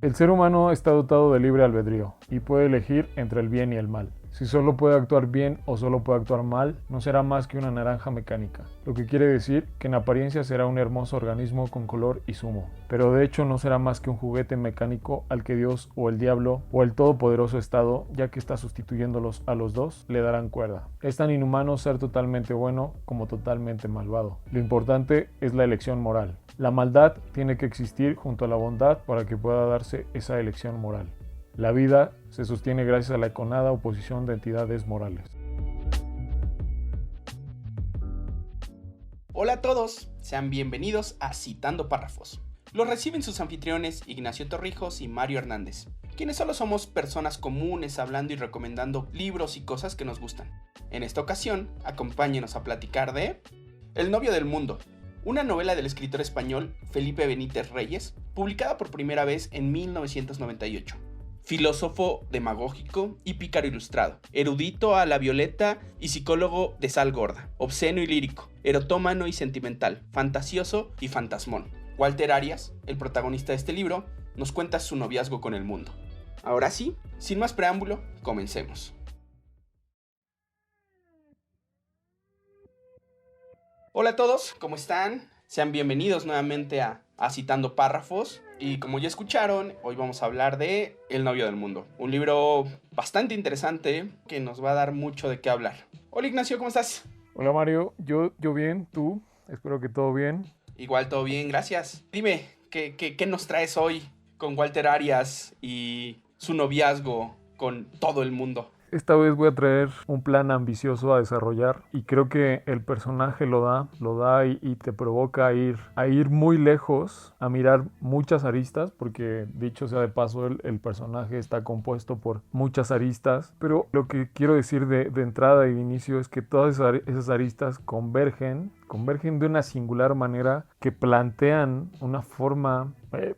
El ser humano está dotado de libre albedrío y puede elegir entre el bien y el mal. Si solo puede actuar bien o solo puede actuar mal, no será más que una naranja mecánica, lo que quiere decir que en apariencia será un hermoso organismo con color y zumo, pero de hecho no será más que un juguete mecánico al que Dios o el diablo o el todopoderoso Estado, ya que está sustituyéndolos a los dos, le darán cuerda. Es tan inhumano ser totalmente bueno como totalmente malvado. Lo importante es la elección moral. La maldad tiene que existir junto a la bondad para que pueda darse esa elección moral. La vida se sostiene gracias a la enconada oposición de entidades morales. Hola a todos, sean bienvenidos a Citando Párrafos. Los reciben sus anfitriones Ignacio Torrijos y Mario Hernández, quienes solo somos personas comunes hablando y recomendando libros y cosas que nos gustan. En esta ocasión, acompáñenos a platicar de El novio del mundo, una novela del escritor español Felipe Benítez Reyes, publicada por primera vez en 1998. Filósofo demagógico y pícaro ilustrado, erudito a la violeta y psicólogo de sal gorda, obsceno y lírico, erotómano y sentimental, fantasioso y fantasmón. Walter Arias, el protagonista de este libro, nos cuenta su noviazgo con el mundo. Ahora sí, sin más preámbulo, comencemos. Hola a todos, ¿cómo están? Sean bienvenidos nuevamente a Citando Párrafos. Y como ya escucharon, hoy vamos a hablar de El novio del mundo. Un libro bastante interesante que nos va a dar mucho de qué hablar. Hola Ignacio, ¿cómo estás? Hola Mario, yo bien, ¿tú? Espero que todo bien. Igual todo bien, gracias. Dime, ¿qué nos traes hoy con Walter Arias y su noviazgo con todo el mundo? Esta vez voy a traer un plan ambicioso a desarrollar y creo que el personaje lo da y te provoca a ir muy lejos, a mirar muchas aristas, porque dicho sea de paso, el personaje está compuesto por muchas aristas, pero lo que quiero decir de entrada y de inicio es que todas esas aristas convergen de una singular manera que plantean una forma,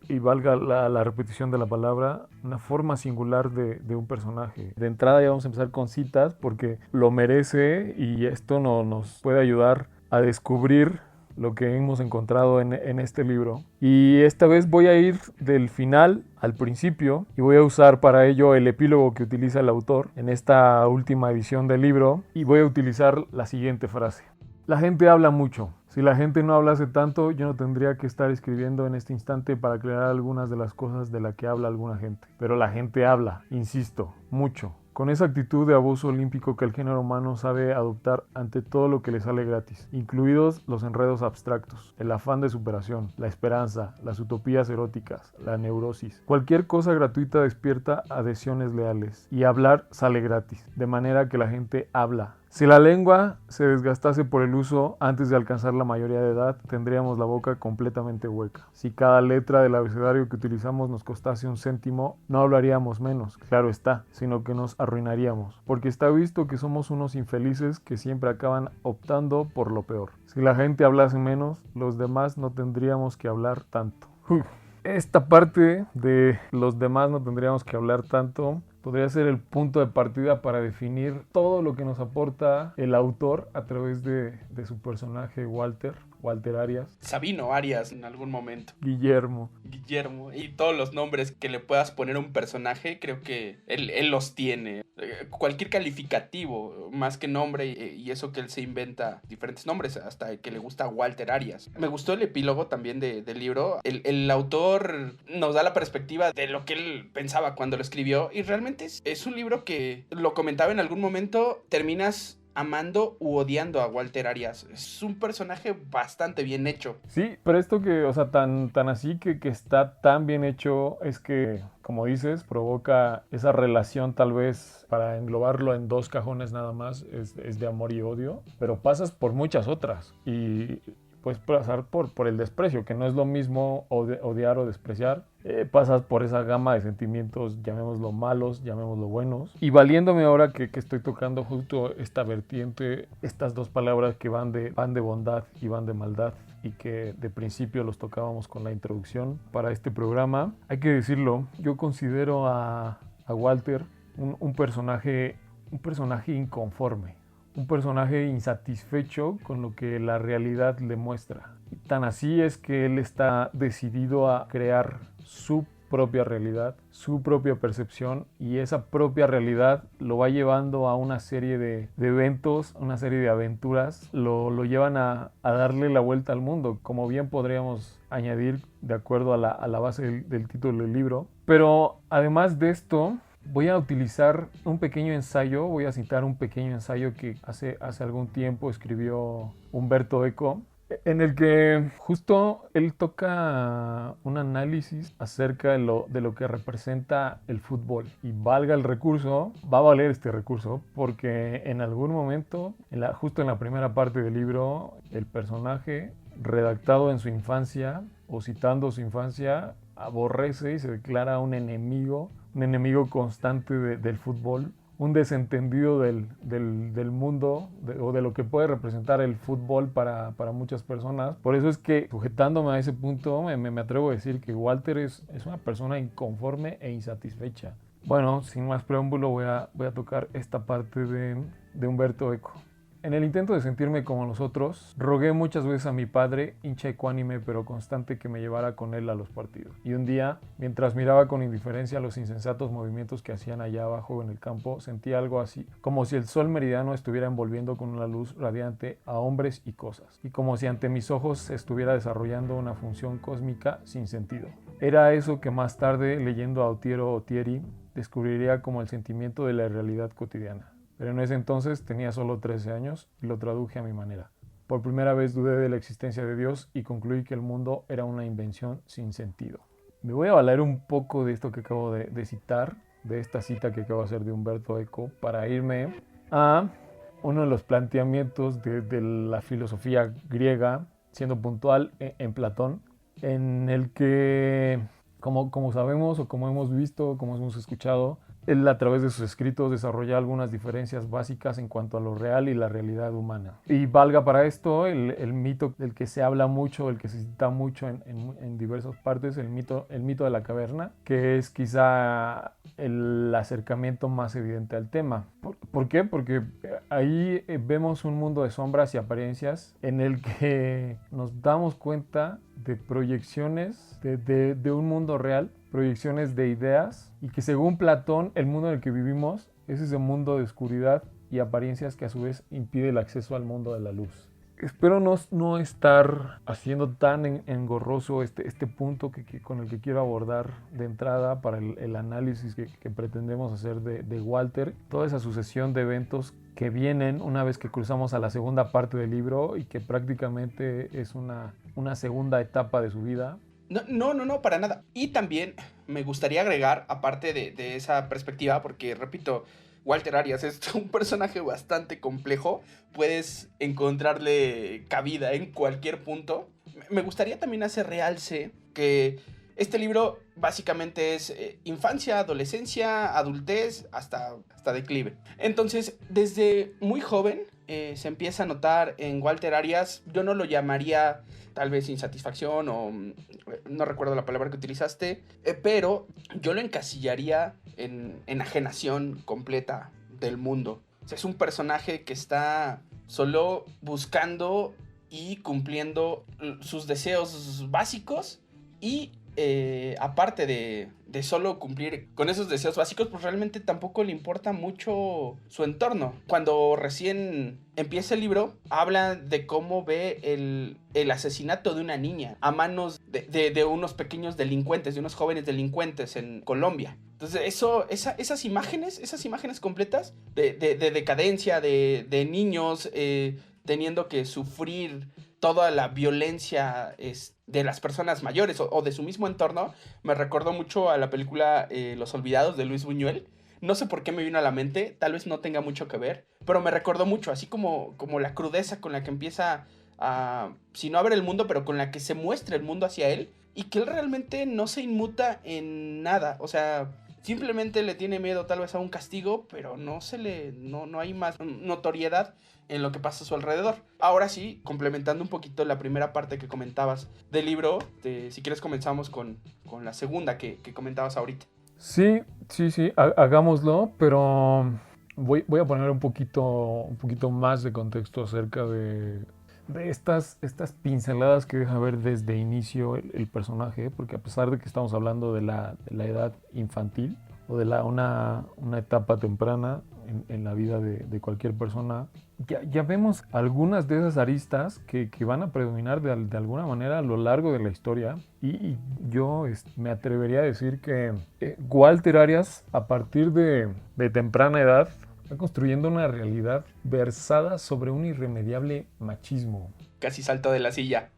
y valga la repetición de la palabra, una forma singular de un personaje. De entrada ya vamos a empezar con citas porque lo merece y esto nos puede ayudar a descubrir lo que hemos encontrado en este libro. Y esta vez voy a ir del final al principio y voy a usar para ello el epílogo que utiliza el autor en esta última edición del libro y voy a utilizar la siguiente frase. La gente habla mucho. Si la gente no hablase tanto, yo no tendría que estar escribiendo en este instante para aclarar algunas de las cosas de las que habla alguna gente. Pero la gente habla, insisto, mucho. Con esa actitud de abuso olímpico que el género humano sabe adoptar ante todo lo que le sale gratis, incluidos los enredos abstractos, el afán de superación, la esperanza, las utopías eróticas, la neurosis. Cualquier cosa gratuita despierta adhesiones leales y hablar sale gratis, de manera que la gente habla. Si la lengua se desgastase por el uso antes de alcanzar la mayoría de edad, tendríamos la boca completamente hueca. Si cada letra del abecedario que utilizamos nos costase un céntimo, no hablaríamos menos, claro está, sino que nos arruinaríamos, porque está visto que somos unos infelices que siempre acaban optando por lo peor. Si la gente hablase menos, los demás no tendríamos que hablar tanto. Esta parte de los demás no tendríamos que hablar tanto podría ser el punto de partida para definir todo lo que nos aporta el autor a través de su personaje Walter Arias. Sabino Arias en algún momento. Guillermo. Y todos los nombres que le puedas poner a un personaje, creo que él los tiene. Cualquier calificativo, más que nombre, y eso que él se inventa diferentes nombres, hasta que le gusta Walter Arias. Me gustó el epílogo también del libro. El autor nos da la perspectiva de lo que él pensaba cuando lo escribió, y realmente es un libro que, lo comentaba en algún momento, terminas amando u odiando a Walter Arias. Es un personaje bastante bien hecho. Sí, pero esto que, o sea, tan así que está tan bien hecho es que, como dices, provoca esa relación tal vez, para englobarlo en dos cajones nada más, es de amor y odio, pero pasas por muchas otras y puedes pasar por el desprecio, que no es lo mismo odiar o despreciar. Pasas por esa gama de sentimientos, llamémoslo malos, llamémoslo buenos. Y valiéndome ahora que estoy tocando justo esta vertiente, estas dos palabras que van de bondad y van de maldad, y que de principio los tocábamos con la introducción para este programa, hay que decirlo, yo considero a Walter un personaje inconforme. Un personaje insatisfecho con lo que la realidad le muestra. Tan así es que él está decidido a crear su propia realidad, su propia percepción, y esa propia realidad lo va llevando a una serie de eventos, una serie de aventuras, lo llevan a darle la vuelta al mundo, como bien podríamos añadir de acuerdo a la base del título del libro. Pero además de esto, voy a utilizar un pequeño ensayo, voy a citar un pequeño ensayo que hace algún tiempo escribió Umberto Eco, en el que justo él toca un análisis acerca de lo que representa el fútbol. Y valga el recurso, va a valer este recurso, porque en algún momento, justo en la primera parte del libro, el personaje, redactado en su infancia o citando su infancia, aborrece y se declara un enemigo constante del fútbol, un desentendido del mundo o de lo que puede representar el fútbol para muchas personas. Por eso es que, sujetándome a ese punto, me atrevo a decir que Walter es una persona inconforme e insatisfecha. Bueno, sin más preámbulo, voy a tocar esta parte de Umberto Eco. En el intento de sentirme como los otros, rogué muchas veces a mi padre, hincha ecuánime pero constante, que me llevara con él a los partidos. Y un día, mientras miraba con indiferencia los insensatos movimientos que hacían allá abajo en el campo, sentí algo así, como si el sol meridiano estuviera envolviendo con una luz radiante a hombres y cosas, y como si ante mis ojos se estuviera desarrollando una función cósmica sin sentido. Era eso que más tarde, leyendo a Otiero o Thierry, descubriría como el sentimiento de la realidad cotidiana. Pero en ese entonces tenía solo 13 años y lo traduje a mi manera. Por primera vez dudé de la existencia de Dios y concluí que el mundo era una invención sin sentido. Me voy a valer un poco de esto que acabo de citar, de esta cita que acabo de hacer de Umberto Eco, para irme a uno de los planteamientos de la filosofía griega, siendo puntual en Platón, en el que, como sabemos o como hemos visto, como hemos escuchado, él, a través de sus escritos, desarrolla algunas diferencias básicas en cuanto a lo real y la realidad humana. Y valga para esto el mito del que se habla mucho, el que se cita mucho en diversas partes, el mito de la caverna, que es quizá el acercamiento más evidente al tema. ¿Por qué? Porque ahí vemos un mundo de sombras y apariencias en el que nos damos cuenta de proyecciones de un mundo real, proyecciones de ideas, y que según Platón el mundo en el que vivimos es ese mundo de oscuridad y apariencias que a su vez impide el acceso al mundo de la luz. Espero no estar haciendo tan engorroso este punto con el que quiero abordar de entrada para el análisis que pretendemos hacer de Walter, toda esa sucesión de eventos que vienen una vez que cruzamos a la segunda parte del libro y que prácticamente es una segunda etapa de su vida. No, para nada. Y también me gustaría agregar, aparte de esa perspectiva, porque repito, Walter Arias es un personaje bastante complejo, puedes encontrarle cabida en cualquier punto. Me gustaría también hacer realce que este libro básicamente es infancia, adolescencia, adultez, hasta declive. Entonces, desde muy joven se empieza a notar en Walter Arias, yo no lo llamaría tal vez insatisfacción o no recuerdo la palabra que utilizaste, pero yo lo encasillaría en enajenación completa del mundo. O sea, es un personaje que está solo buscando y cumpliendo sus deseos básicos y aparte de solo cumplir con esos deseos básicos, pues realmente tampoco le importa mucho su entorno. Cuando recién empieza el libro, habla de cómo ve el asesinato de una niña a manos de unos pequeños delincuentes, de unos jóvenes delincuentes en Colombia. Entonces esas imágenes completas de decadencia, de niños teniendo que sufrir toda la violencia de las personas mayores o de su mismo entorno, me recordó mucho a la película Los Olvidados de Luis Buñuel. No sé por qué me vino a la mente, tal vez no tenga mucho que ver, pero me recordó mucho, así como la crudeza con la que empieza a, si no a ver el mundo, pero con la que se muestra el mundo hacia él, y que él realmente no se inmuta en nada, o sea, simplemente le tiene miedo tal vez a un castigo, pero no hay más notoriedad en lo que pasa a su alrededor. Ahora sí, complementando un poquito la primera parte que comentabas del libro, si quieres comenzamos con la segunda que comentabas ahorita. Sí, hagámoslo, pero voy a poner un poquito más de contexto acerca de estas pinceladas que deja ver desde inicio el personaje, porque a pesar de que estamos hablando de la edad infantil o de una etapa temprana en la vida de cualquier persona, ya vemos algunas de esas aristas que van a predominar de alguna manera a lo largo de la historia. Y yo me atrevería a decir que Walter Arias, a partir de temprana edad, está construyendo una realidad versada sobre un irremediable machismo. Casi saltó de la silla.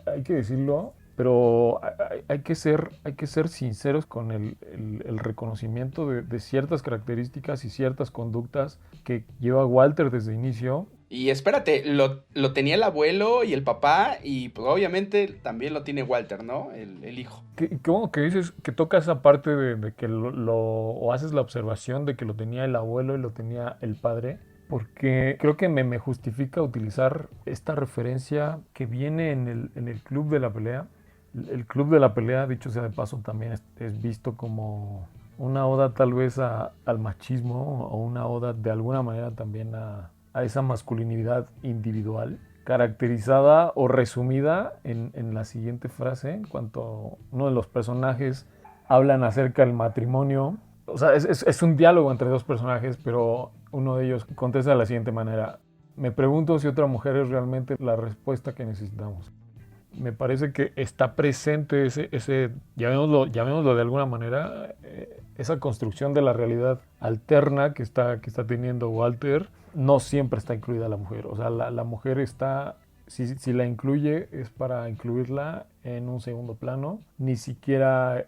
Hay que decirlo, pero hay que ser sinceros con el reconocimiento de ciertas características y ciertas conductas que lleva Walter desde inicio. Y espérate, lo tenía el abuelo y el papá, y pues obviamente también lo tiene Walter, ¿no? El hijo. ¿Cómo que dices que toca esa parte de que o haces la observación de que lo tenía el abuelo y lo tenía el padre? Porque creo que me justifica utilizar esta referencia que viene en el Club de la Pelea. El Club de la Pelea, dicho sea de paso, también es visto como una oda tal vez al machismo, o una oda de alguna manera también a esa masculinidad individual, caracterizada o resumida en la siguiente frase, en cuanto uno de los personajes hablan acerca del matrimonio. O sea, es un diálogo entre dos personajes, pero uno de ellos contesta de la siguiente manera: me pregunto si otra mujer es realmente la respuesta que necesitamos. Me parece que está presente llamémoslo de alguna manera, esa construcción de la realidad alterna que está teniendo Walter. No siempre está incluida la mujer. O sea, la mujer está, si la incluye, es para incluirla en un segundo plano. Ni siquiera,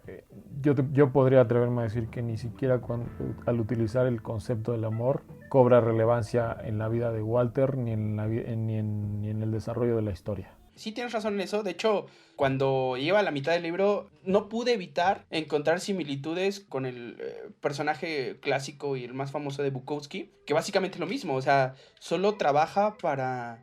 yo podría atreverme a decir que ni siquiera al utilizar el concepto del amor cobra relevancia en la vida de Walter ni en el desarrollo de la historia. Sí, tienes razón en eso. De hecho, cuando iba a la mitad del libro, no pude evitar encontrar similitudes con el personaje clásico y el más famoso de Bukowski, que básicamente es lo mismo. O sea, solo trabaja para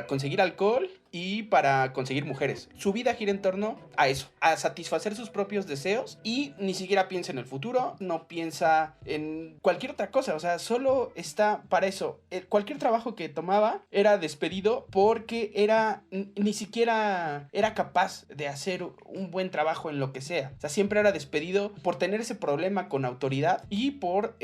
conseguir alcohol y para conseguir mujeres. Su vida gira en torno a eso, a satisfacer sus propios deseos, y ni siquiera piensa en el futuro, no piensa en cualquier otra cosa. O sea, solo está para eso. Cualquier trabajo que tomaba era despedido porque ni siquiera era capaz de hacer un buen trabajo en lo que sea. O sea, siempre era despedido por tener ese problema con autoridad y por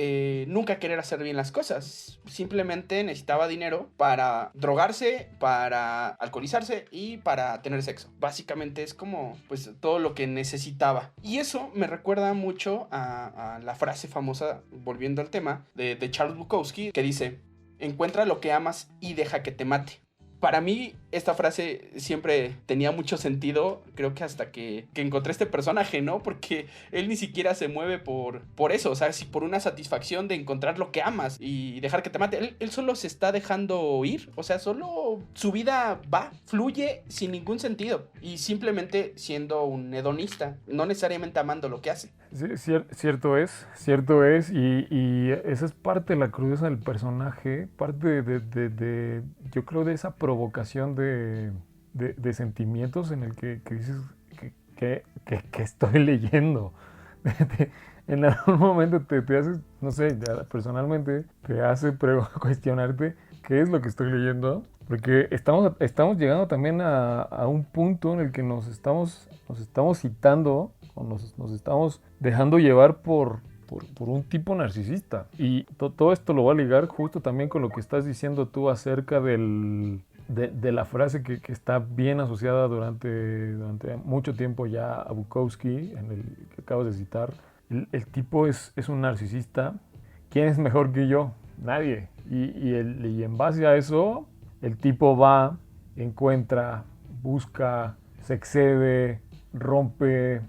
nunca querer hacer bien las cosas. Simplemente necesitaba dinero para drogarse, para alcoholizarse y para tener sexo. Básicamente es como pues todo lo que necesitaba. Y eso me recuerda mucho a la frase famosa, volviendo al tema, de Charles Bukowski, que dice: encuentra lo que amas y deja que te mate. Para mí esta frase siempre tenía mucho sentido, creo que hasta que encontré este personaje, ¿no? Porque él ni siquiera se mueve por eso, o sea, si por una satisfacción de encontrar lo que amas y dejar que te mate. Él solo se está dejando ir, o sea, solo su vida fluye sin ningún sentido y simplemente siendo un hedonista, no necesariamente amando lo que hace. Sí, cierto es, y esa es parte de la crudeza del personaje, parte yo creo, de esa provocación de sentimientos en el que dices que estoy leyendo. En algún momento te haces, no sé, personalmente te hace cuestionarte qué es lo que estoy leyendo, porque estamos llegando también a un punto en el que nos estamos citando, o nos estamos dejando llevar por un tipo narcisista. Y todo esto lo voy a ligar justo también con lo que estás diciendo tú acerca de la frase que está bien asociada durante mucho tiempo ya a Bukowski, en el que acabas de citar. El tipo es un narcisista. ¿Quién es mejor que yo? Nadie. Y en base a eso, el tipo va, encuentra, busca, se excede, rompe,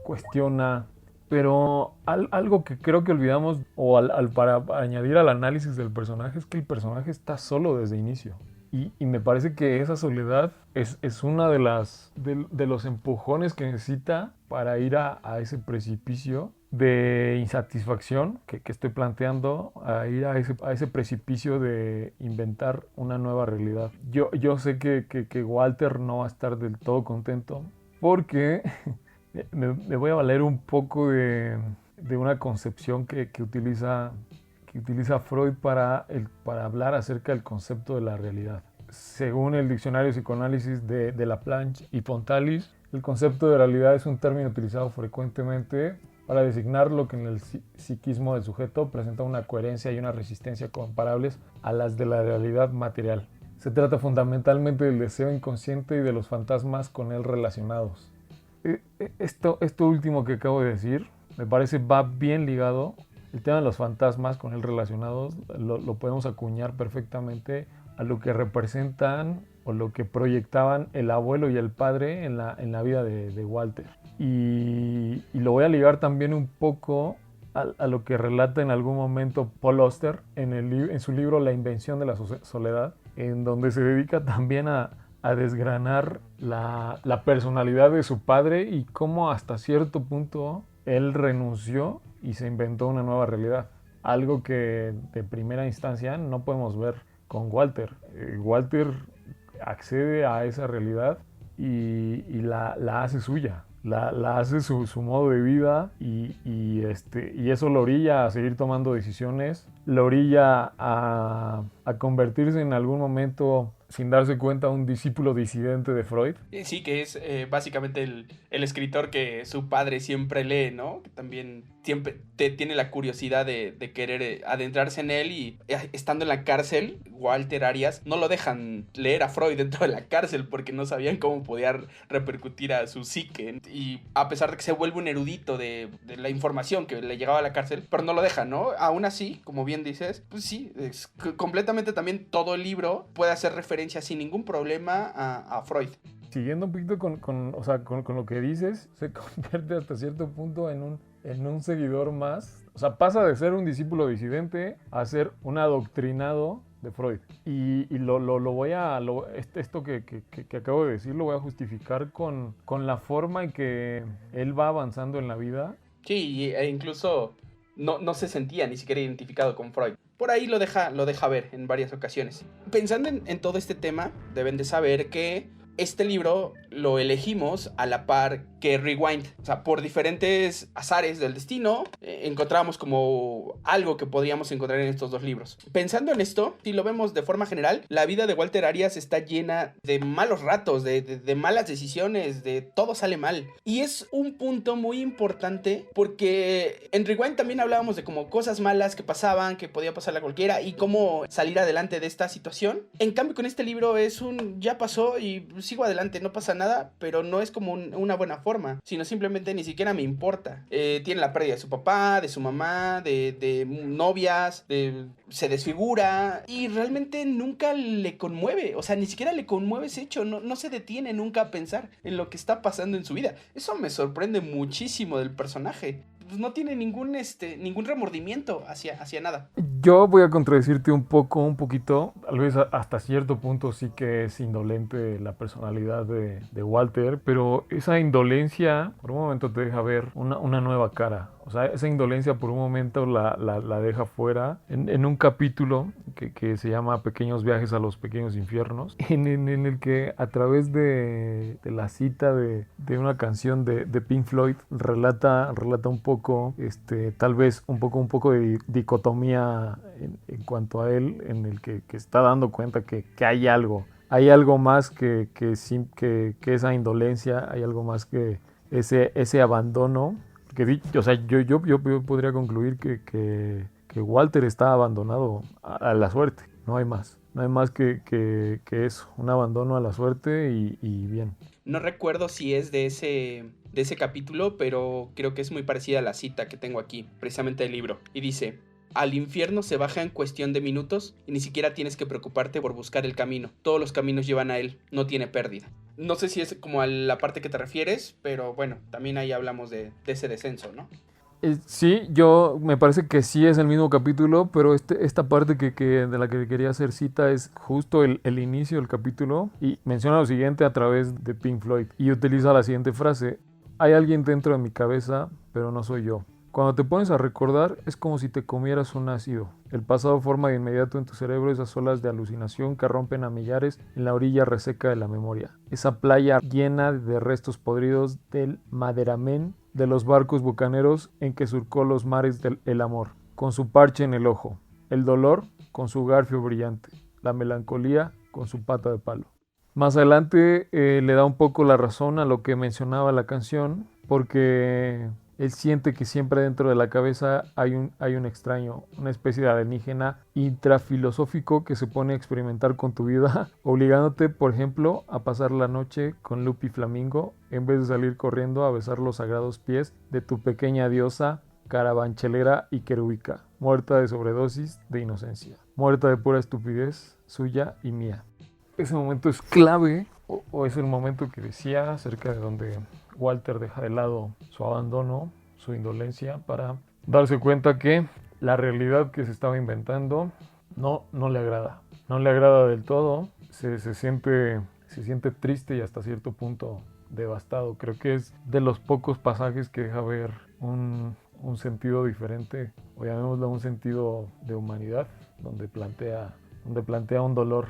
cuestiona. Pero algo que creo que olvidamos, o para añadir al análisis del personaje, es que el personaje está solo desde inicio. Y me parece que esa soledad es una de los empujones que necesita para ir a ese precipicio de insatisfacción que estoy planteando, a ir a ese precipicio de inventar una nueva realidad. Yo sé que Walter no va a estar del todo contento, porque me voy a valer un poco de una concepción que utiliza Freud para hablar acerca del concepto de la realidad. Según el diccionario de psicoanálisis de Laplanche y Pontalis, el concepto de realidad es un término utilizado frecuentemente para designar lo que en el psiquismo del sujeto presenta una coherencia y una resistencia comparables a las de la realidad material. Se trata fundamentalmente del deseo inconsciente y de los fantasmas con él relacionados. Esto último que acabo de decir me parece va bien ligado. El tema de los fantasmas con él relacionados lo podemos acuñar perfectamente a lo que representan o lo que proyectaban el abuelo y el padre en la vida de Walter. Y lo voy a ligar también un poco a lo que relata en algún momento Paul Auster en su libro La invención de la soledad, en donde se dedica también a desgranar la personalidad de su padre y cómo hasta cierto punto él renunció y se inventó una nueva realidad. Algo que de primera instancia no podemos ver con Walter. Walter accede a esa realidad y la hace suya. La hace su modo de vida y eso lo orilla a seguir tomando decisiones, lo orilla a convertirse en algún momento, sin darse cuenta, un discípulo disidente de Freud. Sí, que es básicamente el escritor que su padre siempre lee, ¿no? Que también siempre tiene la curiosidad de querer adentrarse en él y estando en la cárcel, Walter Arias no lo dejan leer a Freud dentro de la cárcel porque no sabían cómo podía repercutir a su psique. Y a pesar de que se vuelve un erudito de la información que le llegaba a la cárcel, pero no lo dejan, ¿no? Aún así, como bien dices, pues sí, completamente también todo el libro puede hacer referencia sin ningún problema a Freud. Siguiendo un poquito con lo que dices, se convierte hasta cierto punto en un seguidor más. O sea, pasa de ser un discípulo disidente a ser un adoctrinado de Freud. Y esto que acabo de decir lo voy a justificar con la forma en que él va avanzando en la vida. Sí, e incluso no se sentía ni siquiera identificado con Freud. Por ahí lo deja ver en varias ocasiones. Pensando en todo este tema, deben de saber que este libro lo elegimos a la par que Rewind. O sea, por diferentes azares del destino, encontramos como algo que podríamos encontrar en estos dos libros. Pensando en esto, si lo vemos de forma general, la vida de Walter Arias está llena de malos ratos, de malas decisiones, de todo sale mal. Y es un punto muy importante porque en Rewind también hablábamos de como cosas malas que pasaban, que podía pasarle a cualquiera y cómo salir adelante de esta situación. En cambio, con este libro es ya pasó y sigo adelante, no pasa nada, pero no es como una buena forma, sino simplemente ni siquiera me importa. Tiene la pérdida de su papá, de su mamá, de novias, se desfigura y realmente nunca le conmueve, o sea, ni siquiera le conmueve ese hecho, no se detiene nunca a pensar en lo que está pasando en su vida. Eso me sorprende muchísimo del personaje. Pues no tiene ningún remordimiento hacia nada. Yo voy a contradecirte un poquito, tal vez hasta cierto punto sí que es indolente la personalidad de Walter, pero esa indolencia por un momento te deja ver una nueva cara. O sea, esa indolencia por un momento la deja fuera en un capítulo que se llama Pequeños viajes a los pequeños infiernos, en el que a través de la cita de una canción de Pink Floyd relata un poco, tal vez un poco de dicotomía en cuanto a él, en el que está dando cuenta que hay algo. Hay algo más que esa indolencia, hay algo más que ese abandono. O sea, yo podría concluir que Walter está abandonado a la suerte, no hay más. No hay más que eso, un abandono a la suerte y bien. No recuerdo si es de ese capítulo, pero creo que es muy parecida a la cita que tengo aquí, precisamente del libro. Y dice: al infierno se baja en cuestión de minutos y ni siquiera tienes que preocuparte por buscar el camino. Todos los caminos llevan a él, no tiene pérdida. No sé si es como a la parte que te refieres, pero bueno, también ahí hablamos de ese descenso, ¿no? Sí, me parece que sí es el mismo capítulo, pero esta parte de la que quería hacer cita es justo el inicio del capítulo y menciona lo siguiente a través de Pink Floyd y utiliza la siguiente frase: hay alguien dentro de mi cabeza, pero no soy yo. Cuando te pones a recordar, es como si te comieras un ácido. El pasado forma de inmediato en tu cerebro esas olas de alucinación que rompen a millares en la orilla reseca de la memoria. Esa playa llena de restos podridos del maderamen de los barcos bucaneros en que surcó los mares del amor, con su parche en el ojo. El dolor con su garfio brillante. La melancolía con su pata de palo. Más adelante le da un poco la razón a lo que mencionaba la canción, porque él siente que siempre dentro de la cabeza hay un extraño, una especie de alienígena intrafilosófico que se pone a experimentar con tu vida, obligándote, por ejemplo, a pasar la noche con Lupi Flamingo en vez de salir corriendo a besar los sagrados pies de tu pequeña diosa carabanchelera y querúbica, muerta de sobredosis de inocencia, muerta de pura estupidez suya y mía. Ese momento es clave, o es el momento que decía acerca de donde Walter deja de lado su abandono, su indolencia, para darse cuenta que la realidad que se estaba inventando no le agrada. No le agrada del todo, se siente triste y hasta cierto punto devastado. Creo que es de los pocos pasajes que deja ver un sentido diferente, o llamémoslo un sentido de humanidad, donde plantea un dolor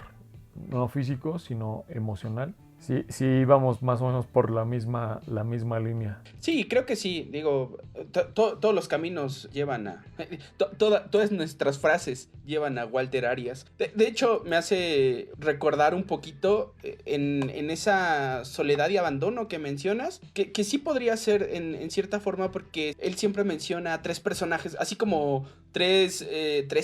no físico, sino emocional. Sí, vamos más o menos por la misma línea. Sí, creo que sí. Digo, todos los caminos llevan a... todas nuestras frases llevan a Walter Arias. De hecho, me hace recordar un poquito en esa soledad y abandono que mencionas, que sí podría ser en cierta forma, porque él siempre menciona tres personajes, así como tres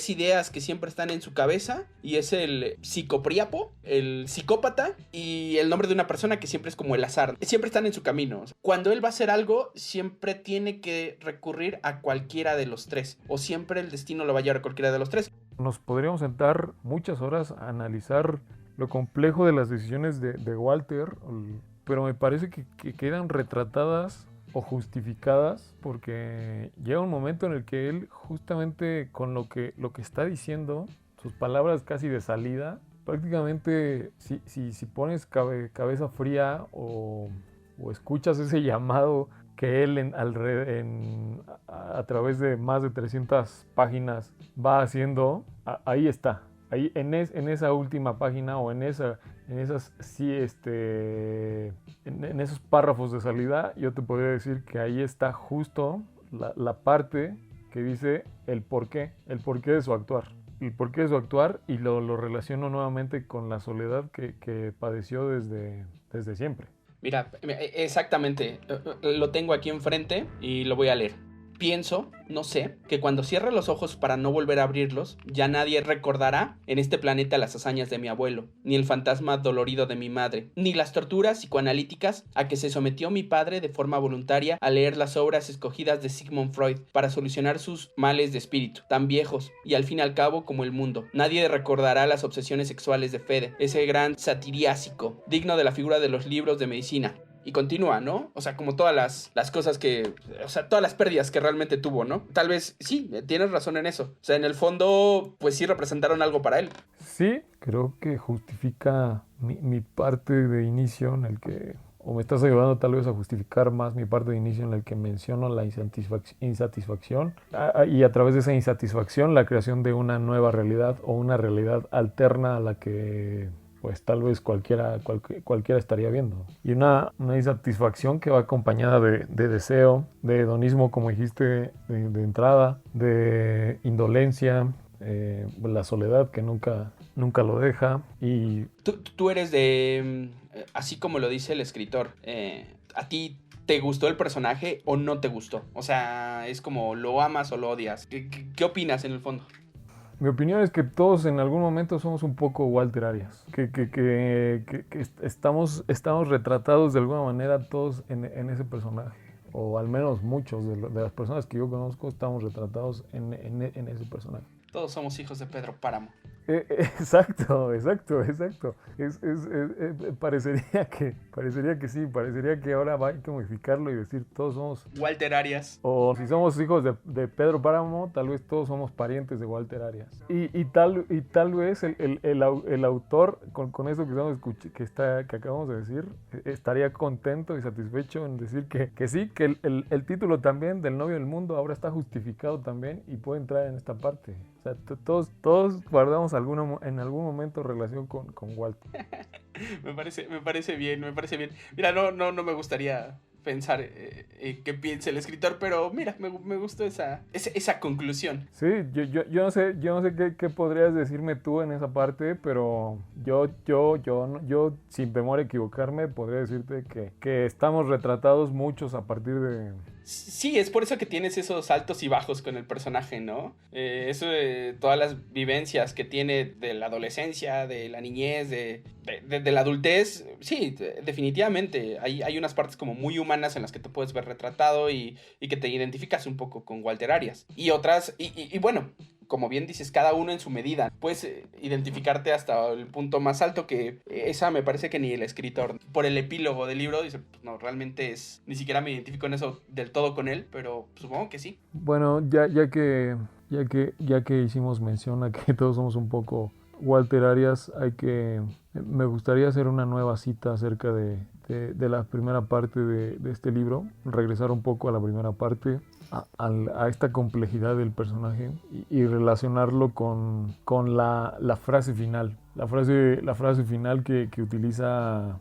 ideas que siempre están en su cabeza, y es el psicopríapo, el psicópata y el nombre de una persona que siempre es como el azar. Siempre están en su camino. Cuando él va a hacer algo, siempre tiene que recurrir a cualquiera de los tres, o siempre el destino lo va a llevar a cualquiera de los tres. Nos podríamos sentar muchas horas a analizar lo complejo de las decisiones de Walter, pero me parece que quedan retratadas o justificadas, porque llega un momento en el que él, justamente con lo que está diciendo, sus palabras casi de salida, prácticamente si pones cabeza fría o escuchas ese llamado que él a través de más de 300 páginas va haciendo, ahí está. Ahí en esa última página, o en esos párrafos de salida, yo te podría decir que ahí está justo la parte que dice el porqué de su actuar. El porqué de su actuar, y lo relaciono nuevamente con la soledad que padeció desde siempre. Mira, exactamente, lo tengo aquí enfrente y lo voy a leer. Pienso, no sé, que cuando cierre los ojos para no volver a abrirlos, ya nadie recordará en este planeta las hazañas de mi abuelo, ni el fantasma dolorido de mi madre, ni las torturas psicoanalíticas a que se sometió mi padre de forma voluntaria a leer las obras escogidas de Sigmund Freud para solucionar sus males de espíritu, tan viejos y al fin y al cabo como el mundo. Nadie recordará las obsesiones sexuales de Fede, ese gran satiriásico, digno de la figura de los libros de medicina. Y continúa, ¿no? O sea, como todas las cosas todas las pérdidas que realmente tuvo, ¿no? Tal vez, sí, tienes razón en eso. O sea, en el fondo, pues sí representaron algo para él. Sí, creo que justifica mi parte de inicio en el que, o me estás ayudando tal vez a justificar más mi parte de inicio en el que menciono la insatisfacción, y a través de esa insatisfacción la creación de una nueva realidad, o una realidad alterna a la que pues tal vez cualquiera estaría viendo. Y una insatisfacción que va acompañada de deseo, de hedonismo, como dijiste de entrada, de indolencia, la soledad que nunca lo deja. Y tú eres de, así como lo dice el escritor, ¿a ti te gustó el personaje o no te gustó? O sea, es como, ¿lo amas o lo odias? ¿Qué opinas en el fondo? Mi opinión es que todos en algún momento somos un poco Walter Arias, que estamos retratados de alguna manera todos en ese personaje, o al menos muchos de las personas que yo conozco estamos retratados en ese personaje. Todos somos hijos de Pedro Páramo. Exacto. Parecería que sí, parecería que ahora va a modificarlo y decir todos somos Walter Arias. O si somos hijos de Pedro Páramo, tal vez todos somos parientes de Walter Arias. Y tal vez el autor, con eso que acabamos de decir, estaría contento y satisfecho en decir que sí, que el título también del Novio del Mundo ahora está justificado también y puede entrar en esta parte. O sea, todos guardamos en algún momento relación con Walter. me parece bien. Mira, no me gustaría pensar qué piensa el escritor, pero mira, me gustó esa conclusión. Sí, yo no sé qué podrías decirme tú en esa parte, pero yo sin temor a equivocarme, podría decirte que estamos retratados muchos a partir de... Sí, es por eso que tienes esos altos y bajos con el personaje, ¿no? Eso de todas las vivencias que tiene de la adolescencia, de la niñez, de la adultez. Sí, definitivamente. Hay unas partes como muy humanas en las que te puedes ver retratado y que te identificas un poco con Walter Arias. Y otras, y bueno, como bien dices, cada uno en su medida. Puedes identificarte hasta el punto más alto, que esa me parece que ni el escritor, por el epílogo del libro, dice, pues no, realmente ni siquiera me identifico en eso del todo con él, pero supongo que sí. Bueno, ya que hicimos mención a que todos somos un poco Walter Arias, me gustaría hacer una nueva cita acerca de la primera parte de este libro, regresar un poco a la primera parte, a esta complejidad del personaje y relacionarlo con la frase final. La frase final que utiliza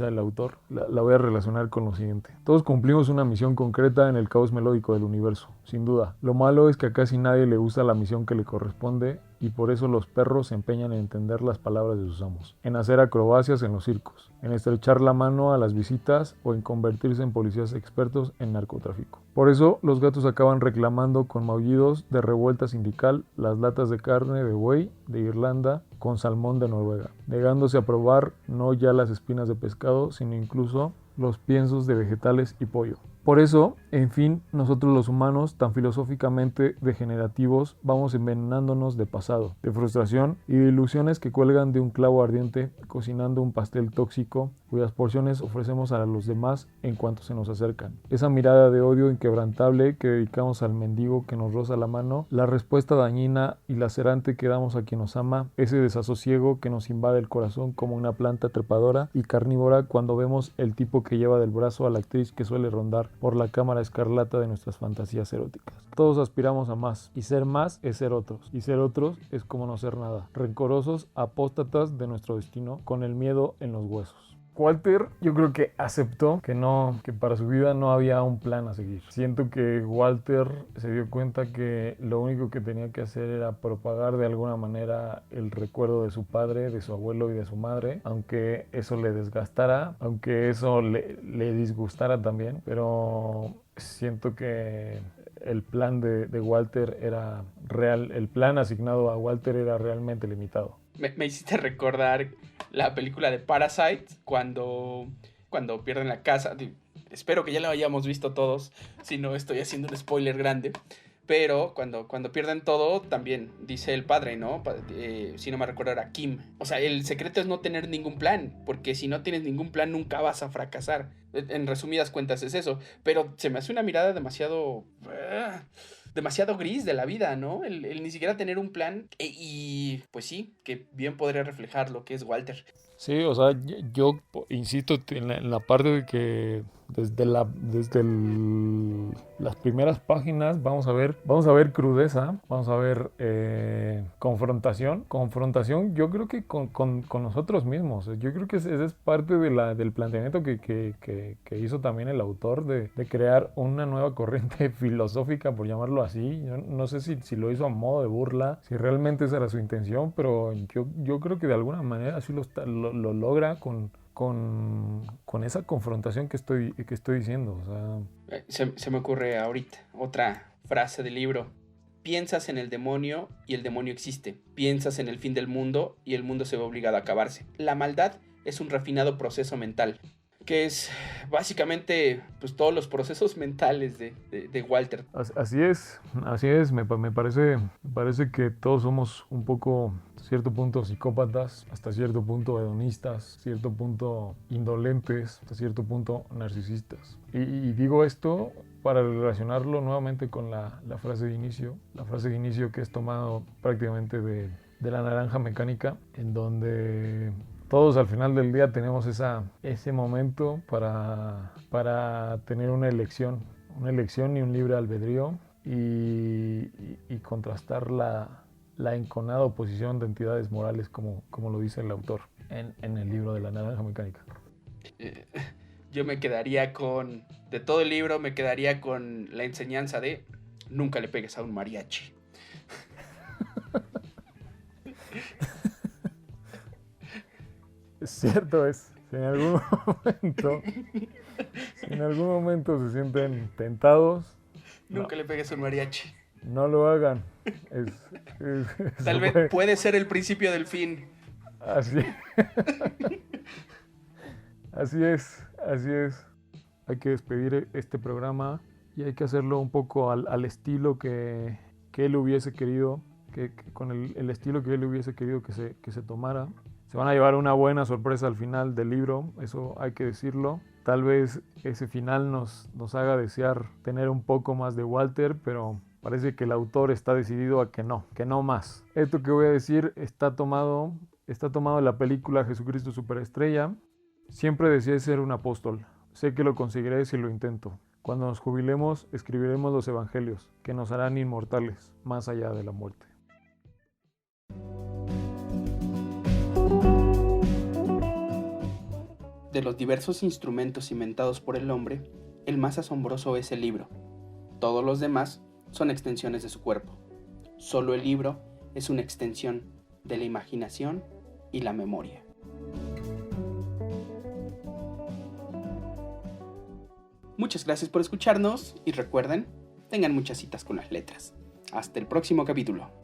el autor, la voy a relacionar con lo siguiente. Todos cumplimos una misión concreta en el caos melódico del universo, sin duda. Lo malo es que a casi nadie le gusta la misión que le corresponde y por eso los perros se empeñan en entender las palabras de sus amos, en hacer acrobacias en los circos, en estrechar la mano a las visitas o en convertirse en policías expertos en narcotráfico. Por eso los gatos acaban reclamando con maullidos de revuelta sindical las latas de carne de buey de Irlanda con salmón de Noruega, negándose a probar no ya las espinas de pescado, sino incluso los piensos de vegetales y pollo. Por eso, en fin, nosotros los humanos, tan filosóficamente degenerativos, vamos envenenándonos de pasado, de frustración y de ilusiones que cuelgan de un clavo ardiente, cocinando un pastel tóxico cuyas porciones ofrecemos a los demás en cuanto se nos acercan. Esa mirada de odio inquebrantable que dedicamos al mendigo que nos roza la mano, la respuesta dañina y lacerante que damos a quien nos ama, ese desasosiego que nos invade el corazón como una planta trepadora y carnívora cuando vemos el tipo que lleva del brazo a la actriz que suele rondar por la cámara escarlata de nuestras fantasías eróticas. Todos aspiramos a más, y ser más es ser otros, y ser otros es como no ser nada, rencorosos, apóstatas de nuestro destino, con el miedo en los huesos. Walter, yo creo que aceptó que para su vida no había un plan a seguir. Siento que Walter se dio cuenta que lo único que tenía que hacer era propagar de alguna manera el recuerdo de su padre, de su abuelo y de su madre, aunque eso le desgastara, aunque eso le disgustara también, pero siento que el plan de Walter era real, el plan asignado a Walter era realmente limitado. Me hiciste recordar la película de Parasite, cuando pierden la casa. Espero que ya la hayamos visto todos, si no estoy haciendo un spoiler grande. Pero cuando pierden todo, también dice el padre, ¿no? Si no me recuerdo era Kim. O sea, el secreto es no tener ningún plan, porque si no tienes ningún plan nunca vas a fracasar. En resumidas cuentas es eso. Pero se me hace una mirada demasiado gris de la vida, ¿no? El ni siquiera tener un plan. Y pues sí, que bien podría reflejar lo que es Walter. Sí, o sea, yo insisto en la parte de que desde las primeras páginas vamos a ver crudeza, vamos a ver confrontación, yo creo que con nosotros mismos. Yo creo que esa es parte del planteamiento que hizo también el autor de crear una nueva corriente filosófica, por llamarlo así. Yo no sé si lo hizo a modo de burla, si realmente esa era su intención, pero yo creo que de alguna manera sí lo logra con esa confrontación que estoy diciendo. O sea, se me ocurre ahorita otra frase del libro. Piensas en el demonio y el demonio existe. Piensas en el fin del mundo y el mundo se ve obligado a acabarse. La maldad es un refinado proceso mental, que es básicamente pues todos los procesos mentales de Walter. Así es, me parece que todos somos un poco, hasta cierto punto, psicópatas, hasta cierto punto hedonistas, cierto punto indolentes, hasta cierto punto narcisistas. Y digo esto para relacionarlo nuevamente con la frase de inicio que es tomado prácticamente de La Naranja Mecánica, en donde todos al final del día tenemos ese momento para tener una elección y un libre albedrío y contrastar la enconada oposición de entidades morales como lo dice el autor en el libro de La Naranja Mecánica. Yo me quedaría con, de todo el libro, me quedaría con la enseñanza de nunca le pegues a un mariachi. Es cierto, es. Si en algún momento se sienten tentados, Nunca le pegues a un mariachi. no lo hagan. Tal vez puede ser el principio del fin. Así, así es. Hay que despedir este programa y hay que hacerlo un poco al estilo que él hubiese querido, con el estilo que él hubiese querido que se tomara. Se van a llevar una buena sorpresa al final del libro, eso hay que decirlo. Tal vez ese final nos haga desear tener un poco más de Walter, pero parece que el autor está decidido a que no más. Esto que voy a decir está tomado de la película Jesucristo Superestrella. Siempre deseé ser un apóstol. Sé que lo conseguiré si lo intento. Cuando nos jubilemos, escribiremos los evangelios, que nos harán inmortales, más allá de la muerte. De los diversos instrumentos inventados por el hombre, el más asombroso es el libro. Todos los demás son extensiones de su cuerpo. Solo el libro es una extensión de la imaginación y la memoria. Muchas gracias por escucharnos y recuerden, tengan muchas citas con las letras. Hasta el próximo capítulo.